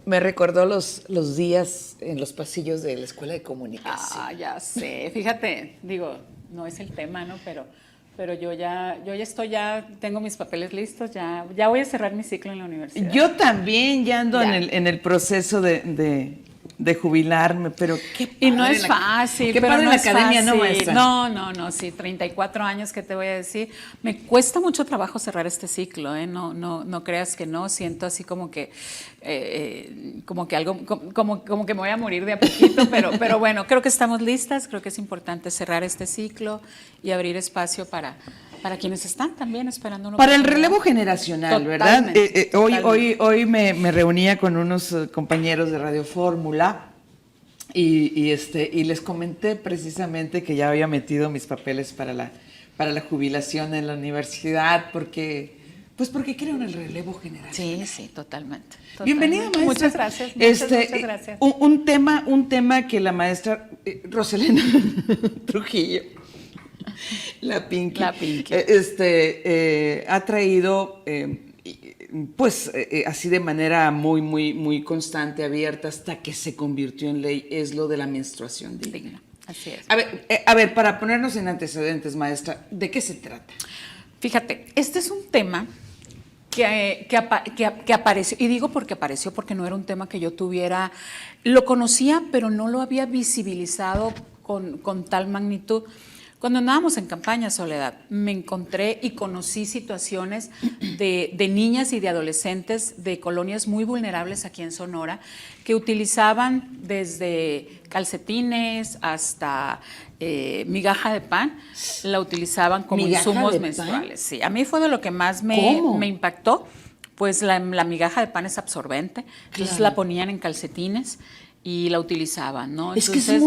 Me recordó los días en los pasillos de la Escuela de Comunicación. Ah, ya sé. Fíjate, digo, no es el tema, ¿no? Pero yo ya estoy, ya tengo mis papeles listos, ya voy a cerrar mi ciclo en la universidad. Yo también ya ando Ya. en el proceso de jubilarme, pero qué padre. Y no es fácil. Qué pero padre no la es academia, fácil. ¿no, maestra? No, sí, 34 años, ¿qué te voy a decir? Me cuesta mucho trabajo cerrar este ciclo, ¿eh? No creas que no, siento así como que algo, como que me voy a morir de a poquito, pero bueno, creo que estamos listas, creo que es importante cerrar este ciclo y abrir espacio para quienes están también esperando una Para el oportunidad. relevo generacional, Totalmente, ¿verdad? totalmente. Hoy me reunía con unos compañeros de Radio Fórmula y les comenté precisamente que ya había metido mis papeles para la jubilación en la universidad porque creo en el relevo generacional. Sí, totalmente. Bienvenida, maestra. Muchas gracias. Muchas gracias. Un tema que la maestra Roselena Trujillo, la Pinky, ha traído, así de manera muy constante, abierta, hasta que se convirtió en ley, es lo de la menstruación digna. Así es. A ver, para ponernos en antecedentes, maestra, ¿de qué se trata? Fíjate, este es un tema que apareció, y digo porque apareció porque no era un tema que yo tuviera, lo conocía, pero no lo había visibilizado con tal magnitud. Cuando andábamos en campaña, Soledad, me encontré y conocí situaciones de niñas y de adolescentes de colonias muy vulnerables aquí en Sonora que utilizaban desde calcetines hasta migaja de pan, la utilizaban como insumos menstruales. Sí, a mí fue de lo que más me impactó, pues la migaja de pan es absorbente, entonces la ponían en calcetines y la utilizaban, ¿no? Entonces,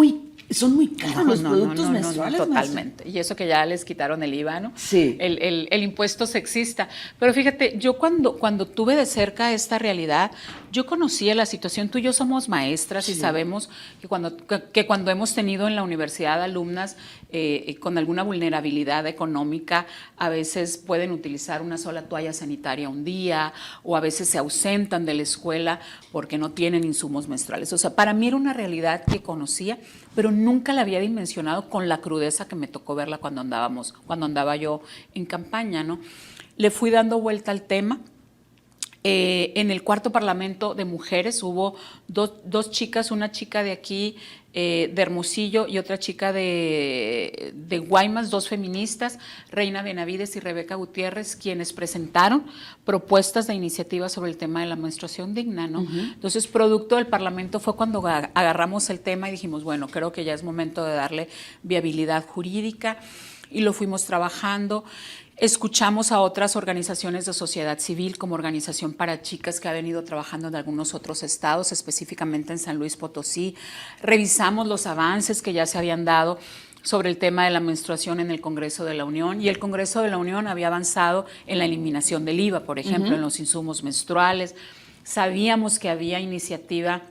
son muy caros los productos menstruales. Totalmente. Y eso que ya les quitaron el IVA, ¿no? Sí. El impuesto sexista. Pero fíjate, yo cuando tuve de cerca esta realidad, yo conocía la situación. Tú y yo somos maestras, sí, y sabemos que cuando hemos tenido en la universidad alumnas con alguna vulnerabilidad económica, a veces pueden utilizar una sola toalla sanitaria un día, o a veces se ausentan de la escuela porque no tienen insumos menstruales. O sea, para mí era una realidad que conocía, pero nunca la había dimensionado con la crudeza que me tocó verla cuando andaba yo en campaña, ¿no? Le fui dando vuelta al tema. En el cuarto Parlamento de Mujeres hubo dos chicas, una chica de aquí, de Hermosillo, y otra chica de Guaymas, dos feministas, Reina Benavides y Rebeca Gutiérrez, quienes presentaron propuestas de iniciativa sobre el tema de la menstruación digna, ¿no? Entonces, producto del Parlamento fue cuando agarramos el tema y dijimos, bueno, creo que ya es momento de darle viabilidad jurídica, y lo fuimos trabajando. Escuchamos a otras organizaciones de sociedad civil, como Organización para Chicas, que ha venido trabajando en algunos otros estados, específicamente en San Luis Potosí. Revisamos los avances que ya se habían dado sobre el tema de la menstruación en el Congreso de la Unión, y el Congreso de la Unión había avanzado en la eliminación del IVA, por ejemplo, en los insumos menstruales. Sabíamos que había iniciativa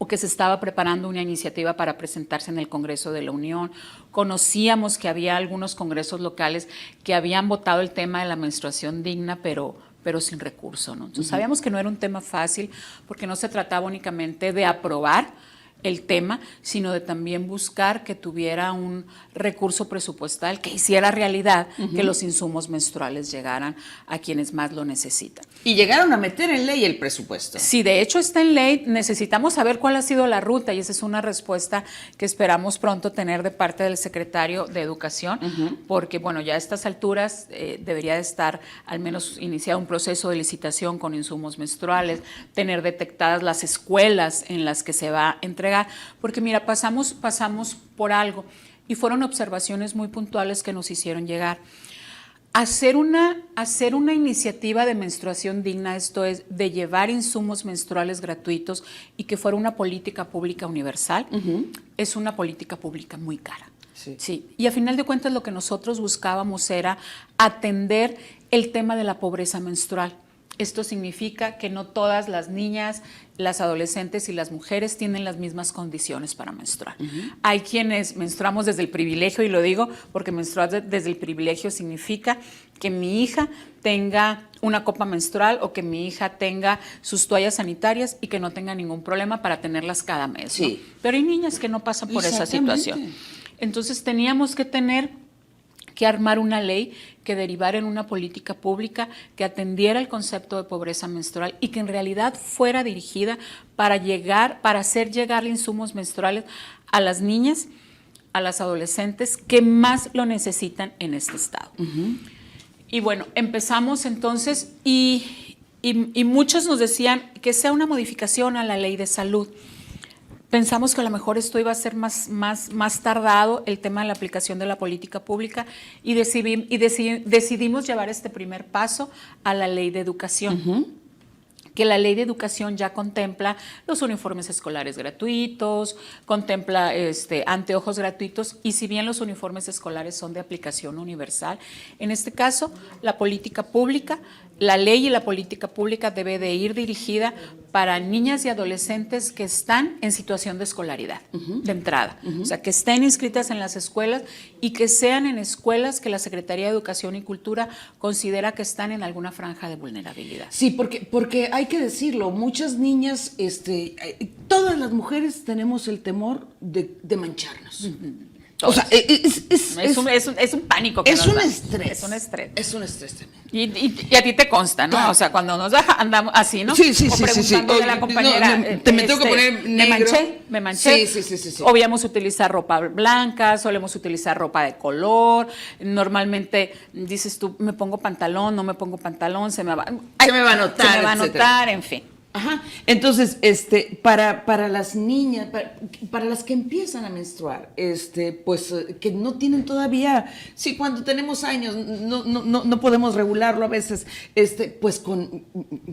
o que se estaba preparando una iniciativa para presentarse en el Congreso de la Unión. Conocíamos que había algunos congresos locales que habían votado el tema de la menstruación digna, pero sin recurso, ¿no? Entonces, sabíamos que no era un tema fácil, porque no se trataba únicamente de aprobar el tema, sino de también buscar que tuviera un recurso presupuestal que hiciera realidad que los insumos menstruales llegaran a quienes más lo necesitan. Y llegaron a meter en ley el presupuesto. Sí, de hecho está en ley. Necesitamos saber cuál ha sido la ruta, y esa es una respuesta que esperamos pronto tener de parte del secretario de Educación, porque bueno, ya a estas alturas debería de estar al menos iniciado un proceso de licitación con insumos menstruales, tener detectadas las escuelas en las que se va a entregar, porque mira, pasamos por algo, y fueron observaciones muy puntuales que nos hicieron llegar. Hacer una iniciativa de menstruación digna, esto es, de llevar insumos menstruales gratuitos y que fuera una política pública universal, es una política pública muy cara. Sí. Sí. Y a final de cuentas lo que nosotros buscábamos era atender el tema de la pobreza menstrual. Esto significa que no todas las niñas, las adolescentes y las mujeres tienen las mismas condiciones para menstruar. Hay quienes menstruamos desde el privilegio, y lo digo porque menstruar desde el privilegio significa que mi hija tenga una copa menstrual o que mi hija tenga sus toallas sanitarias y que no tenga ningún problema para tenerlas cada mes, ¿no? Sí. Pero hay niñas que no pasan por esa situación. Entonces teníamos que armar una ley que derivara en una política pública que atendiera el concepto de pobreza menstrual y que en realidad fuera dirigida para hacer llegar insumos menstruales a las niñas, a las adolescentes que más lo necesitan en este estado. Y bueno, empezamos entonces y muchos nos decían que sea una modificación a la ley de salud. Pensamos que a lo mejor esto iba a ser más tardado, el tema de la aplicación de la política pública, y decidimos llevar este primer paso a la ley de educación. Que la ley de educación ya contempla los uniformes escolares gratuitos, contempla anteojos gratuitos, y si bien los uniformes escolares son de aplicación universal, en este caso la política pública, la ley y la política pública debe de ir dirigida para niñas y adolescentes que están en situación de escolaridad, de entrada. O sea, que estén inscritas en las escuelas y que sean en escuelas que la Secretaría de Educación y Cultura considera que están en alguna franja de vulnerabilidad. Sí, porque hay que decirlo, muchas niñas, todas las mujeres tenemos el temor de mancharnos. Todas. O sea, es un pánico. Es un estrés. Es un estrés. Es un estrés también. Y a ti te consta, ¿no? Claro. O sea, cuando nos baja, andamos así, ¿no? Sí, sí, o sí, sí, sí. preguntándole a la compañera. Me tengo que poner negro. Me manché. Sí. Obviamos utilizar ropa blanca, solemos utilizar ropa de color. Normalmente dices tú, me pongo pantalón, no me pongo pantalón, se me va a notar, en fin. Ajá. Entonces, para las niñas, para las que empiezan a menstruar, pues que no tienen todavía, sí, cuando tenemos años, no podemos regularlo a veces, pues con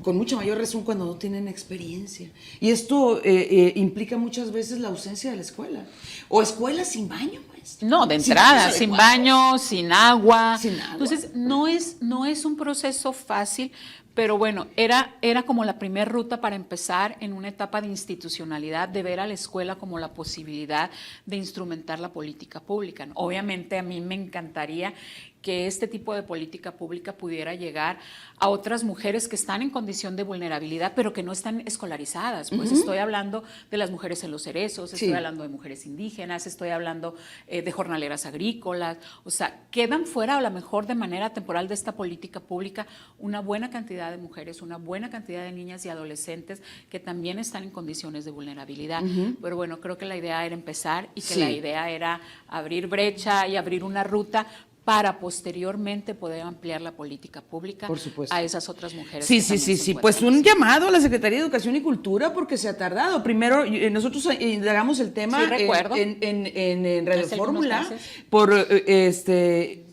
mucha mayor razón cuando no tienen experiencia. Y esto implica muchas veces la ausencia de la escuela, o escuela sin baño, pues. No, de entrada, sin baño, sin agua. Sin agua. Entonces, no es un proceso fácil. Pero bueno, era como la primera ruta para empezar en una etapa de institucionalidad, de ver a la escuela como la posibilidad de instrumentar la política pública, ¿no? Obviamente a mí me encantaría que este tipo de política pública pudiera llegar a otras mujeres que están en condición de vulnerabilidad, pero que no están escolarizadas. Pues estoy hablando de las mujeres en los cerezos, estoy hablando de mujeres indígenas, estoy hablando de jornaleras agrícolas. O sea, quedan fuera a lo mejor de manera temporal de esta política pública una buena cantidad de mujeres, una buena cantidad de niñas y adolescentes que también están en condiciones de vulnerabilidad. Pero bueno, creo que la idea era empezar y que la idea era abrir brecha y abrir una ruta para posteriormente poder ampliar la política pública a esas otras mujeres. Sí. Pues un llamado a la Secretaría de Educación y Cultura porque se ha tardado. Primero, nosotros indagamos el tema en Radio Fórmula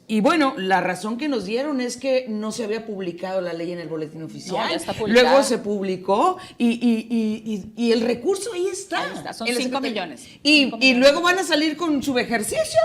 y bueno, la razón que nos dieron es que no se había publicado la ley en el boletín oficial. No, ya está publicada. Luego se publicó y el recurso ahí está. Son 5 millones. Y luego van a salir con su ejercicio.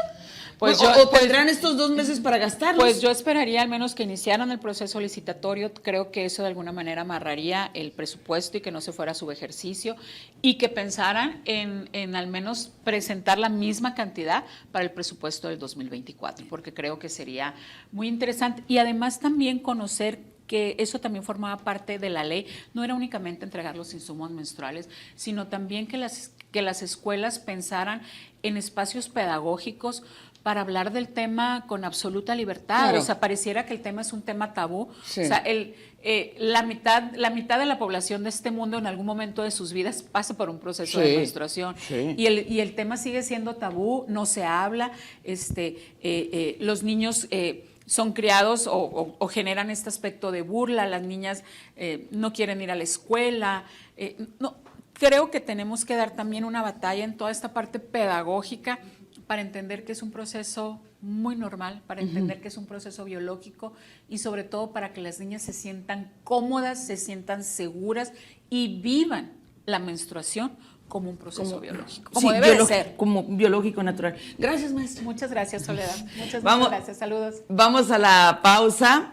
Pues o tendrán estos 2 meses para gastarlos. Pues yo esperaría al menos que iniciaran el proceso licitatorio. Creo que eso de alguna manera amarraría el presupuesto y que no se fuera su ejercicio y que pensaran en al menos presentar la misma cantidad para el presupuesto del 2024, porque creo que sería muy interesante. Y además también conocer que eso también formaba parte de la ley, no era únicamente entregar los insumos menstruales, sino también que las escuelas pensaran en espacios pedagógicos para hablar del tema con absoluta libertad. Claro. O sea, pareciera que el tema es un tema tabú. Sí. O sea, la mitad de la población de este mundo en algún momento de sus vidas pasa por un proceso de menstruación. Sí. Y el tema sigue siendo tabú, no se habla. Los niños son criados o generan este aspecto de burla, las niñas no quieren ir a la escuela. Creo que tenemos que dar también una batalla en toda esta parte pedagógica para entender que es un proceso muy normal, para entender que es un proceso biológico y sobre todo para que las niñas se sientan cómodas, se sientan seguras y vivan la menstruación como un proceso biológico, como debe de ser. Como biológico natural. Gracias, maestra. Muchas gracias, Soledad. Muchas gracias. Saludos. Vamos a la pausa.